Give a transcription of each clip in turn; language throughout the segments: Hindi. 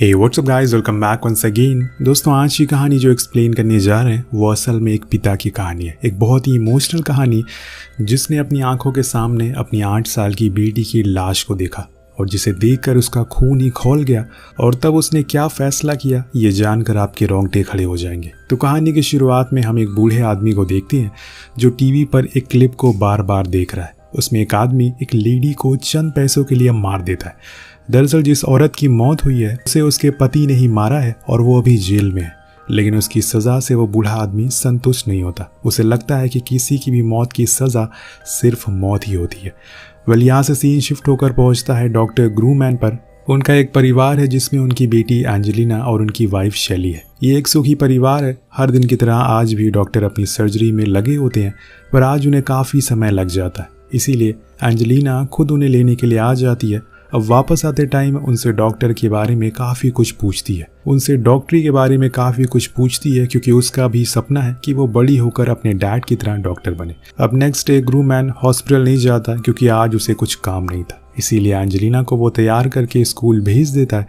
हे what's up guys, welcome back once again. दोस्तों, आज की कहानी जो एक्सप्लेन करने जा रहे हैं वो असल में एक पिता की कहानी है। एक बहुत ही इमोशनल कहानी जिसने अपनी आंखों के सामने अपनी 8 साल की बेटी की लाश को देखा और जिसे देखकर उसका खून ही खौल गया। और तब उसने क्या फैसला किया ये जानकर आपके रोंगटे खड़े हो जाएंगे। तो कहानी की शुरुआत में हम एक बूढ़े आदमी को देखते हैं जो टीवी पर एक क्लिप को बार बार देख रहा है। उसमें एक आदमी एक लेडी को चंद पैसों के लिए मार देता है। दरअसल जिस औरत की मौत हुई है उसे उसके पति ने ही मारा है और वो अभी जेल में है। लेकिन उसकी सज़ा से वो बूढ़ा आदमी संतुष्ट नहीं होता। उसे लगता है कि किसी की भी मौत की सज़ा सिर्फ मौत ही होती है। वेल, यहाँ से सीन शिफ्ट होकर पहुँचता है डॉक्टर ग्रूमैन पर। उनका एक परिवार है जिसमें उनकी बेटी एंजेलिना और उनकी वाइफ शैली है। ये एक सुखी परिवार है। हर दिन की तरह आज भी डॉक्टर अपनी सर्जरी में लगे होते हैं, पर आज उन्हें काफ़ी समय लग जाता है। इसीलिए एंजेलिना खुद उन्हें लेने के लिए आ जाती है। अब वापस आते टाइम उनसे डॉक्टर के बारे में काफ़ी कुछ पूछती है। उनसे डॉक्टरी के बारे में काफ़ी कुछ पूछती है क्योंकि उसका भी सपना है कि वो बड़ी होकर अपने डैड की तरह डॉक्टर बने। अब नेक्स्ट डे ग्रूमैन हॉस्पिटल नहीं जाता क्योंकि आज उसे कुछ काम नहीं था। इसीलिए एंजेलिना को वो तैयार करके स्कूल भेज देता है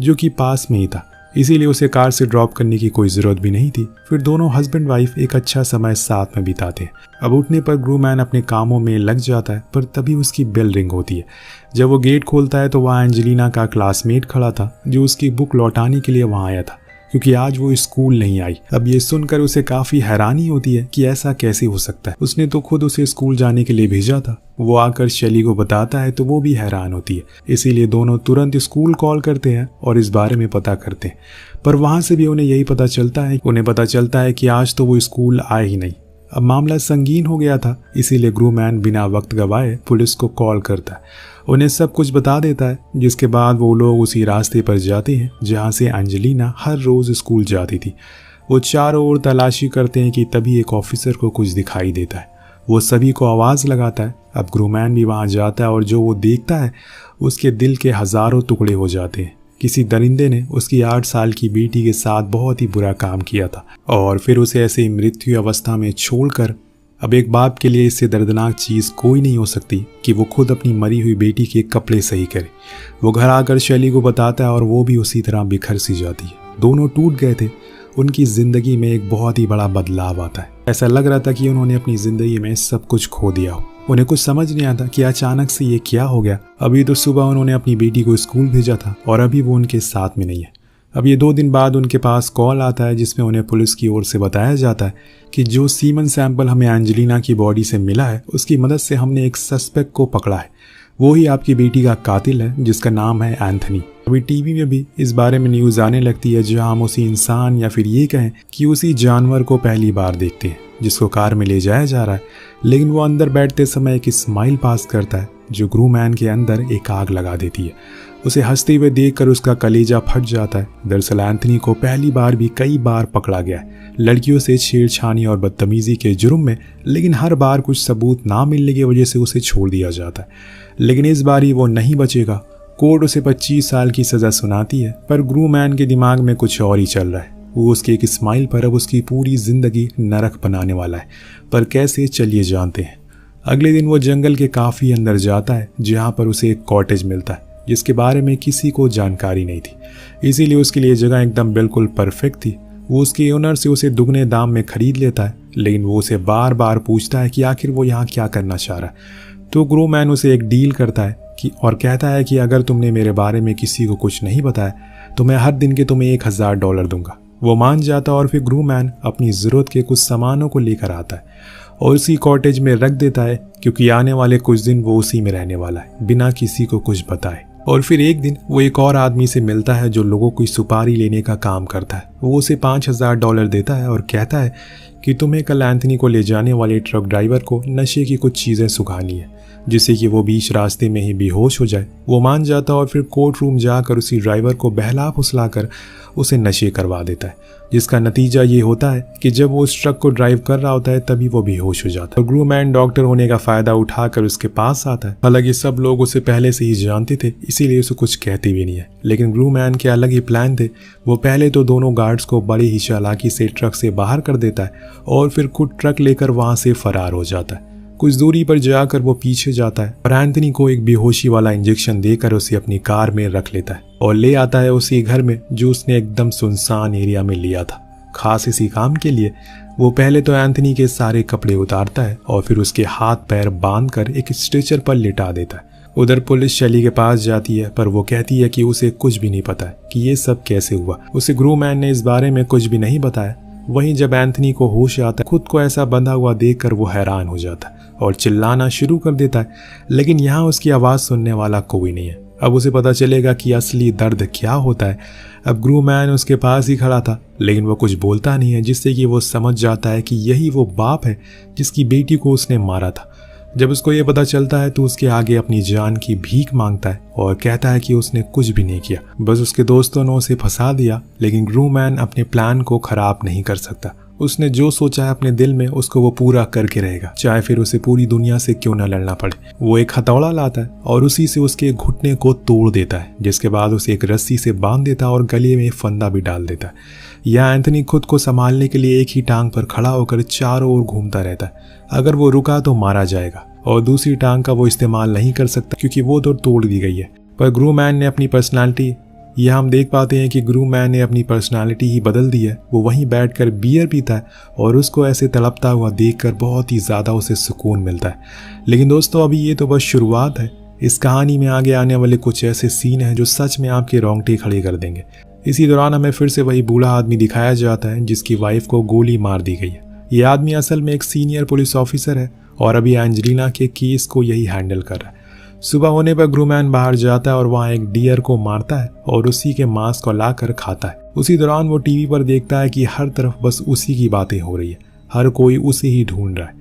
जो कि पास में ही था। इसीलिए उसे कार से ड्रॉप करने की कोई ज़रूरत भी नहीं थी। फिर दोनों हस्बैंड वाइफ एक अच्छा समय साथ में बिताते हैं। अब उठने पर ग्रूमैन अपने कामों में लग जाता है, पर तभी उसकी बेल रिंग होती है। जब वो गेट खोलता है तो वहाँ एंजेलिना का क्लासमेट खड़ा था जो उसकी बुक लौटाने के लिए वहाँ आया था क्योंकि आज वो स्कूल नहीं आई। अब ये सुनकर उसे काफ़ी हैरानी होती है कि ऐसा कैसे हो सकता है। उसने तो खुद उसे स्कूल जाने के लिए भेजा था। वो आकर शैली को बताता है तो वो भी हैरान होती है। इसीलिए दोनों तुरंत स्कूल कॉल करते हैं और इस बारे में पता करते हैं। पर वहाँ से भी उन्हें यही पता चलता है कि आज तो वो स्कूल आए ही नहीं। अब मामला संगीन हो गया था, इसीलिए ग्रूमैन बिना वक्त गवाए पुलिस को कॉल करता है। उन्हें सब कुछ बता देता है, जिसके बाद वो लोग उसी रास्ते पर जाते हैं जहाँ से एंजेलिना हर रोज़ स्कूल जाती थी। वो चारों ओर तलाशी करते हैं कि तभी एक ऑफिसर को कुछ दिखाई देता है। वो सभी को आवाज़ लगाता है। अब ग्रूमैन भी वहाँ जाता है और जो वो देखता है उसके दिल के हज़ारों टुकड़े हो जाते हैं। किसी दरिंदे ने उसकी 8 साल की बेटी के साथ बहुत ही बुरा काम किया था और फिर उसे ऐसे मृत्यु अवस्था में छोड़कर। अब एक बाप के लिए इससे दर्दनाक चीज़ कोई नहीं हो सकती कि वो खुद अपनी मरी हुई बेटी के कपड़े सही करे। वो घर आकर शैली को बताता है और वो भी उसी तरह बिखर सी जाती है। दोनों टूट गए थे। उनकी ज़िंदगी में एक बहुत ही बड़ा बदलाव आता है। ऐसा लग रहा था कि उन्होंने अपनी ज़िंदगी में सब कुछ खो दिया हो। उन्हें कुछ समझ नहीं आता कि अचानक से ये क्या हो गया। अभी तो सुबह उन्होंने अपनी बेटी को स्कूल भेजा था और अभी वो उनके साथ में नहीं है। अब ये 2 दिन बाद उनके पास कॉल आता है जिसमें उन्हें पुलिस की ओर से बताया जाता है कि जो सीमन सैंपल हमें एंजेलिना की बॉडी से मिला है उसकी मदद से हमने एक सस्पेक्ट को पकड़ा है। वो ही आपकी बेटी का कातिल है जिसका नाम है एंथनी। अभी टीवी में भी इस बारे में न्यूज़ आने लगती है जहां हम उसी इंसान या फिर ये कहें कि उसी जानवर को पहली बार देखते हैं जिसको कार में ले जाया जा रहा है। लेकिन वो अंदर बैठते समय एक स्माइल पास करता है जो ग्रूमैन के अंदर एक आग लगा देती है। उसे हंसते हुए देखकर उसका कलेजा फट जाता है। दरअसल एंथनी को पहली बार भी कई बार पकड़ा गया है लड़कियों से छेड़छानी और बदतमीजी के जुर्म में, लेकिन हर बार कुछ सबूत ना मिलने की वजह से उसे छोड़ दिया जाता है। लेकिन इस बार ही वो नहीं बचेगा। कोर्ट उसे 25 साल की सज़ा सुनाती है, पर ग्रूमैन के दिमाग में कुछ और ही चल रहा है। वो उसके एक स्माइल पर अब उसकी पूरी ज़िंदगी नरक बनाने वाला है। पर कैसे, चलिए जानते हैं। अगले दिन वो जंगल के काफ़ी अंदर जाता है जहाँ पर उसे एक कॉटेज मिलता है जिसके बारे में किसी को जानकारी नहीं थी। इसीलिए उसके लिए जगह एकदम बिल्कुल परफेक्ट थी। वो उसके ओनर से उसे दुगने दाम में ख़रीद लेता है, लेकिन वो उसे बार बार पूछता है कि आखिर वो यहाँ क्या करना चाह रहा है। तो ग्रूमैन उसे एक डील करता है और कहता है कि अगर तुमने मेरे बारे में किसी को कुछ नहीं बताया तो मैं हर दिन के तुम्हें $1000 दूंगा। वो मान जाता और फिर ग्रूमैन अपनी ज़रूरत के कुछ सामानों को लेकर आता है और उसी कॉटेज में रख देता है क्योंकि आने वाले कुछ दिन वो उसी में रहने वाला है बिना किसी को कुछ बताए। और फिर एक दिन वो एक और आदमी से मिलता है जो लोगों की सुपारी लेने का काम करता है। वो उसे $5000 देता है और कहता है कि तुम्हें कल एंथनी को ले जाने वाले ट्रक ड्राइवर को नशे की कुछ चीज़ें सुखानी है जिससे कि वो बीच रास्ते में ही बेहोश हो जाए। वो मान जाता और फिर कोर्ट रूम जाकर उसी ड्राइवर को बहला फुसलाकर उसे नशे करवा देता है, जिसका नतीजा ये होता है कि जब वो उस ट्रक को ड्राइव कर रहा होता है तभी वो बेहोश हो जाता है। ग्रूमैन डॉक्टर होने का फ़ायदा उठाकर उसके पास आता है। हालांकि सब लोग उसे पहले से ही जानते थे, इसीलिए उसे कुछ कहते भी नहीं है। लेकिन ग्रूमैन के अलग ही प्लान थे। वो पहले तो दोनों गार्ड्स को बड़ी ही चालाकी से ट्रक से बाहर कर देता है और फिर खुद ट्रक लेकर वहाँ से फरार हो जाता है। कुछ दूरी पर जाकर वो पीछे जाता है और एंथनी को एक बेहोशी वाला इंजेक्शन देकर उसे अपनी कार में रख लेता है और ले आता है उसी घर में जो उसने एकदम सुनसान एरिया में लिया था। खास इसी काम के लिए वो पहले तो एंथनी के सारे कपड़े उतारता है और फिर उसके हाथ पैर बांधकर एक स्ट्रेचर पर लिटा देता है। उधर पुलिस शैली के पास जाती है, पर वो कहती है कि उसे कुछ भी नहीं पता है कि ये सब कैसे हुआ। उसे ग्रूमैन ने इस बारे में कुछ भी नहीं बताया। वहीं जब एंथनी को होश आता है, खुद को ऐसा बंधा हुआ देखकर वो हैरान हो जाता है और चिल्लाना शुरू कर देता है, लेकिन यहाँ उसकी आवाज़ सुनने वाला कोई नहीं है। अब उसे पता चलेगा कि असली दर्द क्या होता है। अब ग्रूमैन उसके पास ही खड़ा था, लेकिन वो कुछ बोलता नहीं है, जिससे कि वो समझ जाता है कि यही वो बाप है जिसकी बेटी को उसने मारा था। जब उसको ये पता चलता है तो उसके आगे अपनी जान की भीख मांगता है और कहता है कि उसने कुछ भी नहीं किया, बस उसके दोस्तों ने उसे फंसा दिया। लेकिन ग्रूमैन अपने प्लान को खराब नहीं कर सकता। उसने जो सोचा है अपने दिल में उसको वो पूरा करके रहेगा, चाहे फिर उसे पूरी दुनिया से क्यों न लड़ना पड़े। वो एक हथौड़ा लाता है और उसी से उसके घुटने को तोड़ देता है, जिसके बाद उसे एक रस्सी से बांध देता है और गले में फंदा भी डाल देता है। यह एंथनी खुद को संभालने के लिए एक ही टांग पर खड़ा होकर चारों ओर घूमता रहता है। अगर वो रुका तो मारा जाएगा और दूसरी टांग का वो इस्तेमाल नहीं कर सकता क्योंकि वो तो तोड़ दी गई है। पर ग्रूमैन ने अपनी पर्सनालिटी, यह हम देख पाते हैं कि ग्रूमैन ने अपनी पर्सनालिटी ही बदल दी है। वो वहीं बैठकर बियर पीता है और उसको ऐसे तड़पता हुआ देखकर बहुत ही ज़्यादा उसे सुकून मिलता है। लेकिन दोस्तों, अभी ये तो बस शुरुआत है। इस कहानी में आगे आने वाले कुछ ऐसे सीन हैं जो सच में आपके रोंगटे खड़े कर देंगे। इसी दौरान हमें फिर से वही बूढ़ा आदमी दिखाया जाता है जिसकी वाइफ को गोली मार दी गई है। ये आदमी असल में एक सीनियर पुलिस ऑफिसर है और अभी एंजेलिना के केस को यही हैंडल कर रहा है। सुबह होने पर ग्रूमैन बाहर जाता है और वहाँ एक डियर को मारता है और उसी के मांस को लाकर खाता है। उसी दौरान वो टीवी पर देखता है कि हर तरफ बस उसी की बातें हो रही है, हर कोई उसे ही ढूंढ रहा है।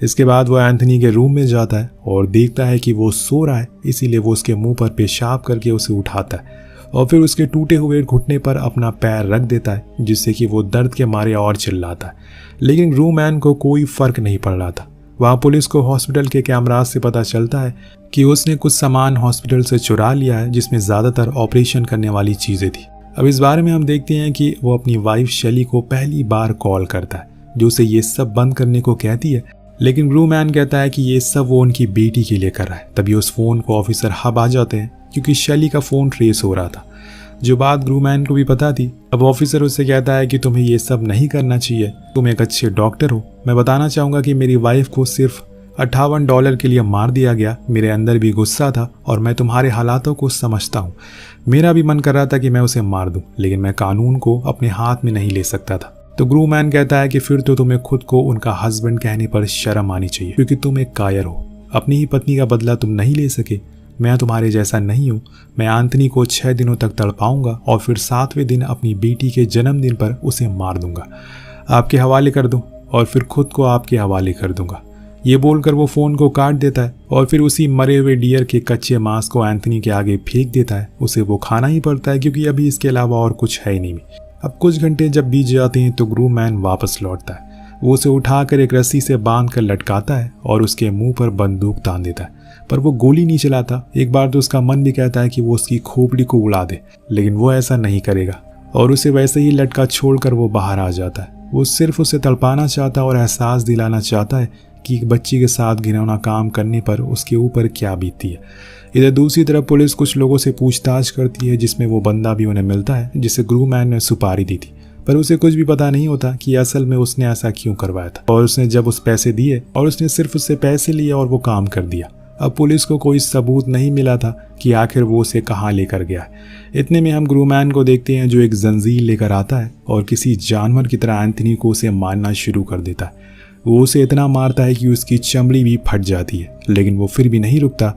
इसके बाद वो एंथनी के रूम में जाता है और देखता है कि वो सो रहा है, इसीलिए वो उसके मुंह पर पेशाब करके उसे उठाता है और फिर उसके टूटे हुए घुटने पर अपना पैर रख देता है, जिससे कि वो दर्द के मारे और चिल्लाता है। लेकिन ग्रूमैन को कोई फर्क नहीं पड़ रहा था। वहाँ पुलिस को हॉस्पिटल के कैमरास से पता चलता है कि उसने कुछ सामान हॉस्पिटल से चुरा लिया है, जिसमें ज़्यादातर ऑपरेशन करने वाली चीज़ें थी। अब इस बारे में हम देखते हैं कि वो अपनी वाइफ शैली को पहली बार कॉल करता है, जो उसे ये सब बंद करने को कहती है। लेकिन ग्रूमैन कहता है कि ये सब वो उनकी बेटी के लिए कर रहा है। तभी उस फोन को ऑफिसर हब आ जाते हैं क्योंकि शैली का फ़ोन ट्रेस हो रहा था, जो बात ग्रूमैन को भी पता थी। अब ऑफिसर उससे कहता है कि तुम्हें ये सब नहीं करना चाहिए, तुम एक अच्छे डॉक्टर हो। मैं बताना चाहूँगा कि मेरी वाइफ को सिर्फ $58 के लिए मार दिया गया। मेरे अंदर भी गुस्सा था और मैं तुम्हारे हालातों को समझता हूँ। मेरा भी मन कर रहा था कि मैं उसे मार दूँ, लेकिन मैं कानून को अपने हाथ में नहीं ले सकता था। तो ग्रूमैन कहता है कि फिर तो तुम्हें खुद को उनका हस्बैंड कहने पर शर्म आनी चाहिए, क्योंकि तुम एक कायर हो। अपनी ही पत्नी का बदला तुम नहीं ले सके। मैं तुम्हारे जैसा नहीं हूँ। मैं एंथनी को 6 दिनों तक तड़पाऊंगा और फिर 7वें दिन अपनी बेटी के जन्मदिन पर उसे मार दूंगा, आपके हवाले कर दूं और फिर खुद को आपके हवाले कर दूंगा। ये बोलकर वो फ़ोन को काट देता है और फिर उसी मरे हुए डियर के कच्चे मांस को एंथनी के आगे फेंक देता है। उसे वो खाना ही पड़ता है क्योंकि अभी इसके अलावा और कुछ है ही नहीं। अब कुछ घंटे जब बीत जाते हैं तो ग्रूमैन वापस लौटता है। वो उसे उठाकर एक रस्सी से बांध कर लटकाता है और उसके मुंह पर बंदूक तान देता है, पर वो गोली नहीं चलाता। एक बार तो उसका मन भी कहता है कि वो उसकी खोपड़ी को उड़ा दे, लेकिन वो ऐसा नहीं करेगा और उसे वैसे ही लटका छोड़कर वो बाहर आ जाता है। वो सिर्फ उसे तड़पाना चाहता है और एहसास दिलाना चाहता है कि एक बच्ची के साथ घिनौना काम करने पर उसके ऊपर क्या बीतती है। इधर दूसरी तरफ पुलिस कुछ लोगों से पूछताछ करती है, जिसमें वो बंदा भी उन्हें मिलता है जिसे ग्रूमैन ने सुपारी दी थी, पर उसे कुछ भी पता नहीं होता कि असल में उसने ऐसा क्यों करवाया था। और उसने जब उस पैसे दिए और उसने सिर्फ उससे पैसे लिए और वो काम कर दिया। अब पुलिस को कोई सबूत नहीं मिला था कि आखिर वो उसे कहाँ लेकर गया है। इतने में हम ग्रूमैन को देखते हैं जो एक जंजीर लेकर आता है और किसी जानवर की तरह एंथनी को उसे मारना शुरू कर देता है। वो उसे इतना मारता है कि उसकी चमड़ी भी फट जाती है, लेकिन वो फिर भी नहीं रुकता।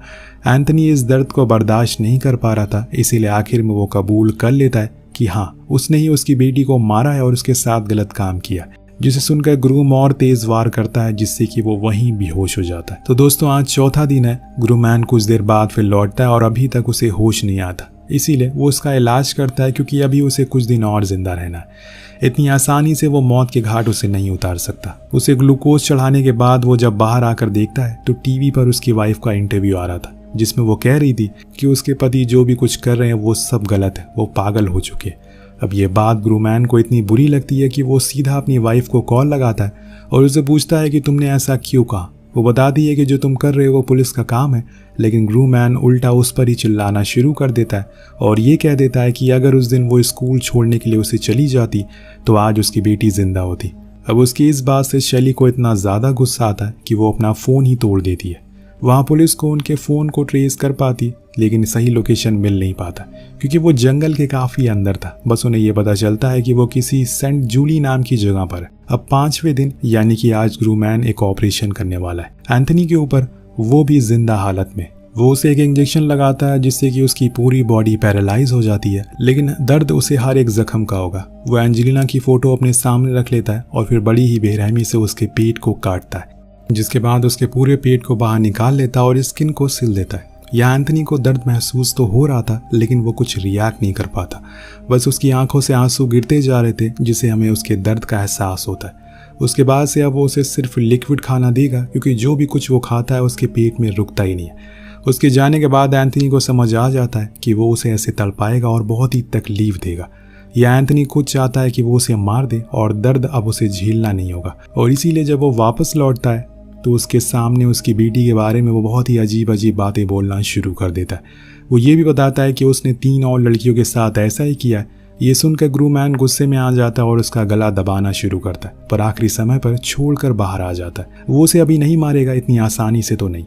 एंथनी इस दर्द को बर्दाश्त नहीं कर पा रहा था, इसीलिए आखिर में वो कबूल कर लेता है कि हाँ, उसने ही उसकी बेटी को मारा है और उसके साथ गलत काम किया, जिसे सुनकर ग्रूम और तेज वार करता है, जिससे कि वो वहीं बेहोश हो जाता है। तो दोस्तों, आज चौथा दिन है। ग्रूमैन कुछ देर बाद फिर लौटता है और अभी तक उसे होश नहीं आता, इसीलिए वो उसका इलाज करता है क्योंकि अभी उसे कुछ दिन और जिंदा रहना है। इतनी आसानी से वो मौत के घाट उसे नहीं उतार सकता। उसे ग्लूकोज चढ़ाने के बाद वो जब बाहर आकर देखता है तो टीवी पर उसकी वाइफ का इंटरव्यू आ रहा था, जिसमें वो कह रही थी कि उसके पति जो भी कुछ कर रहे हैं वो सब गलत है, वो पागल हो चुके हैं। अब ये बात ग्रूमैन को इतनी बुरी लगती है कि वो सीधा अपनी वाइफ को कॉल लगाता है और उसे पूछता है कि तुमने ऐसा क्यों कहा। वो बताती है कि जो तुम कर रहे हो वो पुलिस का काम है, लेकिन ग्रूमैन उल्टा उस पर ही चिल्लाना शुरू कर देता है और ये कह देता है कि अगर उस दिन वो स्कूल छोड़ने के लिए उसे चली जाती तो आज उसकी बेटी जिंदा होती। अब उसकी इस बात से शैली को इतना ज़्यादा गुस्सा आता है कि वो अपना फ़ोन ही तोड़ देती है। वहाँ पुलिस को उनके फ़ोन को ट्रेस कर पाती, लेकिन सही लोकेशन मिल नहीं पाता क्योंकि वो जंगल के काफ़ी अंदर था। बस उन्हें ये पता चलता है कि वो किसी सेंट जूली नाम की जगह पर है। अब 5वें दिन यानी कि आज ग्रूमैन एक ऑपरेशन करने वाला है एंथनी के ऊपर, वो भी जिंदा हालत में। वो उसे एक इंजेक्शन लगाता है जिससे कि उसकी पूरी बॉडी पैरालाइज हो जाती है, लेकिन दर्द उसे हर एक जख्म का होगा। वो एंजेलिना की फ़ोटो अपने सामने रख लेता है और फिर बड़ी ही बेरहमी से उसके पेट को काटता है, जिसके बाद उसके पूरे पेट को बाहर निकाल लेता है और स्किन को सिल देता है। यहाँ एंथनी को दर्द महसूस तो हो रहा था, लेकिन वो कुछ रिएक्ट नहीं कर पाता। बस उसकी आंखों से आंसू गिरते जा रहे थे, जिससे हमें उसके दर्द का एहसास होता है। उसके बाद से अब वो उसे सिर्फ लिक्विड खाना देगा क्योंकि जो भी कुछ वो खाता है उसके पेट में रुकता ही नहीं है। उसके जाने के बाद एंथनी को समझ आ जाता है कि वो उसे ऐसे तड़पाएगा और बहुत ही तकलीफ देगा। या एंथनी खुद चाहता है कि वो उसे मार दे और दर्द अब उसे झेलना नहीं होगा, और इसीलिए जब वो वापस लौटता है तो उसके सामने उसकी बेटी के बारे में वो बहुत ही अजीब अजीब बातें बोलना शुरू कर देता है। वो ये भी बताता है कि उसने 3 और लड़कियों के साथ ऐसा ही किया है। ये सुनकर ग्रूमैन गुस्से में आ जाता है और उसका गला दबाना शुरू करता है, पर आखिरी समय पर छोड़कर बाहर आ जाता है। वो उसे अभी नहीं मारेगा, इतनी आसानी से तो नहीं।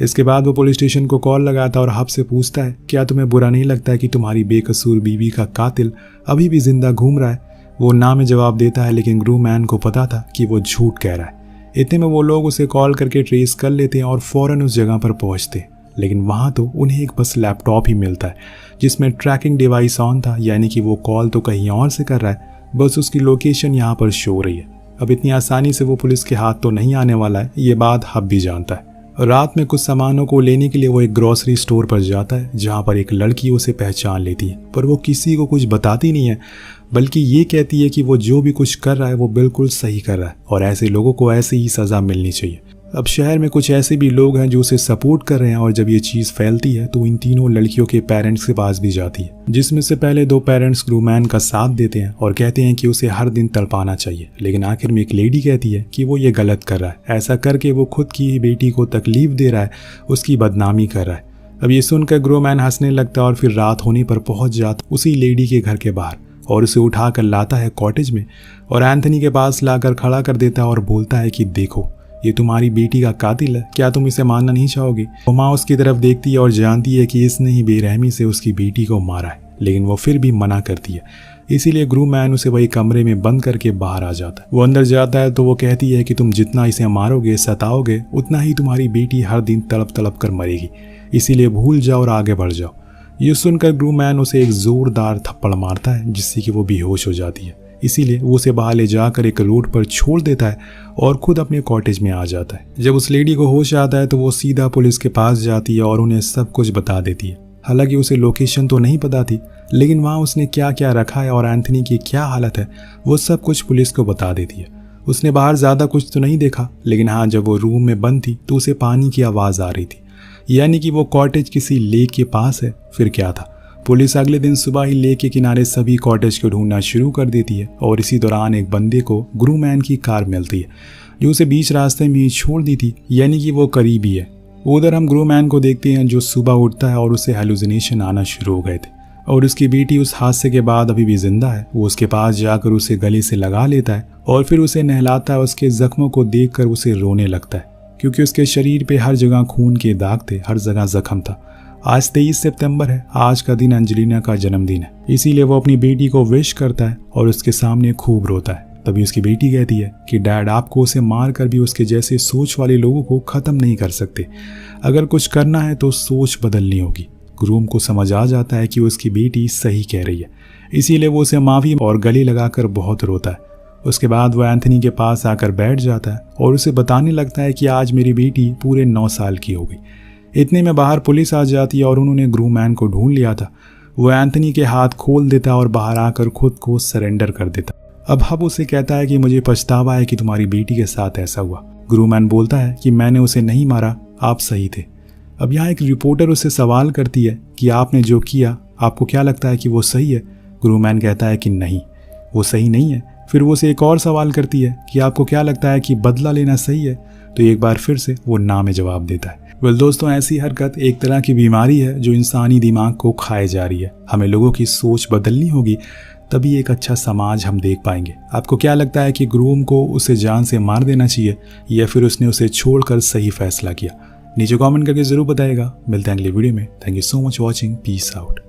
इसके बाद वो पुलिस स्टेशन को कॉल लगाता है और हब से पूछता है, क्या तुम्हें बुरा नहीं लगता है कि तुम्हारी बेकसूर बीवी का कातिल अभी भी जिंदा घूम रहा है? वो ना में जवाब देता है, लेकिन ग्रूमैन को पता था कि वो झूठ कह रहा है। इतने में वो लोग उसे कॉल करके ट्रेस कर लेते हैं और फौरन उस जगह पर पहुंचते हैं, लेकिन वहाँ तो उन्हें एक बस लैपटॉप ही मिलता है जिसमें ट्रैकिंग डिवाइस ऑन था, यानी कि वो कॉल तो कहीं और से कर रहा है, बस उसकी लोकेशन यहाँ पर शो हो रही है। अब इतनी आसानी से वो पुलिस के हाथ तो नहीं आने वाला है, ये बात हब भी जानता है। रात में कुछ सामानों को लेने के लिए वो एक ग्रोसरी स्टोर पर जाता है जहाँ पर एक लड़की उसे पहचान लेती है, पर वो किसी को कुछ बताती नहीं है, बल्कि ये कहती है कि वो जो भी कुछ कर रहा है वो बिल्कुल सही कर रहा है और ऐसे लोगों को ऐसे ही सज़ा मिलनी चाहिए। अब शहर में कुछ ऐसे भी लोग हैं जो उसे सपोर्ट कर रहे हैं, और जब ये चीज़ फैलती है तो इन तीनों लड़कियों के पेरेंट्स के पास भी जाती है, जिसमें से पहले 2 पेरेंट्स ग्रूमैन का साथ देते हैं और कहते हैं कि उसे हर दिन तड़पाना चाहिए, लेकिन आखिर में एक लेडी कहती है कि वो ये गलत कर रहा है। ऐसा करके वो खुद की ही बेटी को तकलीफ दे रहा है, उसकी बदनामी कर रहा है। अब ये सुनकर ग्रूमैन हंसने लगता है और फिर रात होने पर पहुंच जाता उसी लेडी के घर के बाहर और उसे उठा कर लाता है कॉटेज में और एंथनी के पास लाकर खड़ा कर देता है और बोलता है कि देखो, ये तुम्हारी बेटी का कातिल है, क्या तुम इसे मानना नहीं चाहोगे? वो माँ उसकी तरफ देखती है और जानती है कि इसने ही बेरहमी से उसकी बेटी को मारा है, लेकिन वो फिर भी मना करती है। इसीलिए ग्रूमैन उसे वही कमरे में बंद करके बाहर आ जाता है। वो अंदर जाता है तो वो कहती है कि तुम जितना इसे मारोगे, सताओगे, उतना ही तुम्हारी बेटी हर दिन तड़प तड़प कर मरेगी, इसीलिए भूल जाओ और आगे बढ़ जाओ। ये सुनकर ग्रूमैन उसे एक जोरदार थप्पड़ मारता है जिससे कि वो बेहोश हो जाती है। इसीलिए वो उसे बाहर ले जाकर एक रोड पर छोड़ देता है और खुद अपने कॉटेज में आ जाता है। जब उस लेडी को होश आता है तो वो सीधा पुलिस के पास जाती है और उन्हें सब कुछ बता देती है। हालांकि उसे लोकेशन तो नहीं पता थी, लेकिन वहाँ उसने क्या क्या रखा है और एंथनी की क्या हालत है वो सब कुछ पुलिस को बता देती है। उसने बाहर ज़्यादा कुछ तो नहीं देखा, लेकिन हाँ, जब वो रूम में बंद थी तो उसे पानी की आवाज़ आ रही थी, यानी कि वो कॉटेज किसी लेक के पास है। फिर क्या था, पुलिस अगले दिन सुबह ही लेक के किनारे सभी कॉटेज को ढूंढना शुरू कर देती है और इसी दौरान एक बंदे को ग्रूमैन की कार मिलती है जो उसे बीच रास्ते में ही छोड़ दी थी, यानी कि वो करीबी है। उधर हम ग्रूमैन को देखते हैं जो सुबह उठता है और उसे हेलुसिनेशन आना शुरू हो गए थे और उसकी बेटी उस हादसे के बाद अभी भी जिंदा है। वो उसके पास जाकर उसे गले से लगा लेता है और फिर उसे नहलाता है। उसके जख्मों को देखकर उसे रोने लगता है क्योंकि उसके शरीर पे हर जगह खून के दाग थे, हर जगह जख्म था। आज 23 सितंबर है, आज का दिन एंजेलिना का जन्मदिन है, इसीलिए वो अपनी बेटी को विश करता है और उसके सामने खूब रोता है। तभी उसकी बेटी कहती है कि डैड, आपको उसे मार कर भी उसके जैसे सोच वाले लोगों को ख़त्म नहीं कर सकते, अगर कुछ करना है तो सोच बदलनी होगी। ग्रूम को समझ आ जाता है कि उसकी बेटी सही कह रही है, इसीलिए वो उसे माफ़ी और गले लगाकर बहुत रोता है। उसके बाद वो एंथनी के पास आकर बैठ जाता है और उसे बताने लगता है कि आज मेरी बेटी पूरे 9 साल की हो गई। इतने में बाहर पुलिस आ जाती है और उन्होंने ग्रूमैन को ढूंढ लिया था। वो एंथनी के हाथ खोल देता और बाहर आकर खुद को सरेंडर कर देता। अब उसे कहता है कि मुझे पछतावा है कि तुम्हारी बेटी के साथ ऐसा हुआ। ग्रूमैन बोलता है कि मैंने उसे नहीं मारा, आप सही थे। अब यहाँ एक रिपोर्टर उससे सवाल करती है कि आपने जो किया, आपको क्या लगता है कि वो सही है? ग्रूमैन कहता है कि नहीं, वो सही नहीं है। फिर वो उसे एक और सवाल करती है कि आपको क्या लगता है कि बदला लेना सही है? तो एक बार फिर से वो ना में जवाब देता है। दोस्तों, ऐसी हरकत एक तरह की बीमारी है जो इंसानी दिमाग को खाए जा रही है। हमें लोगों की सोच बदलनी होगी, तभी एक अच्छा समाज हम देख पाएंगे। आपको क्या लगता है कि ग्रूम को उसे जान से मार देना चाहिए या फिर उसने उसे छोड़कर सही फैसला किया? नीचे कमेंट करके जरूर बताइएगा। मिलते हैं अगले वीडियो में। Thank you so much watching. Peace out.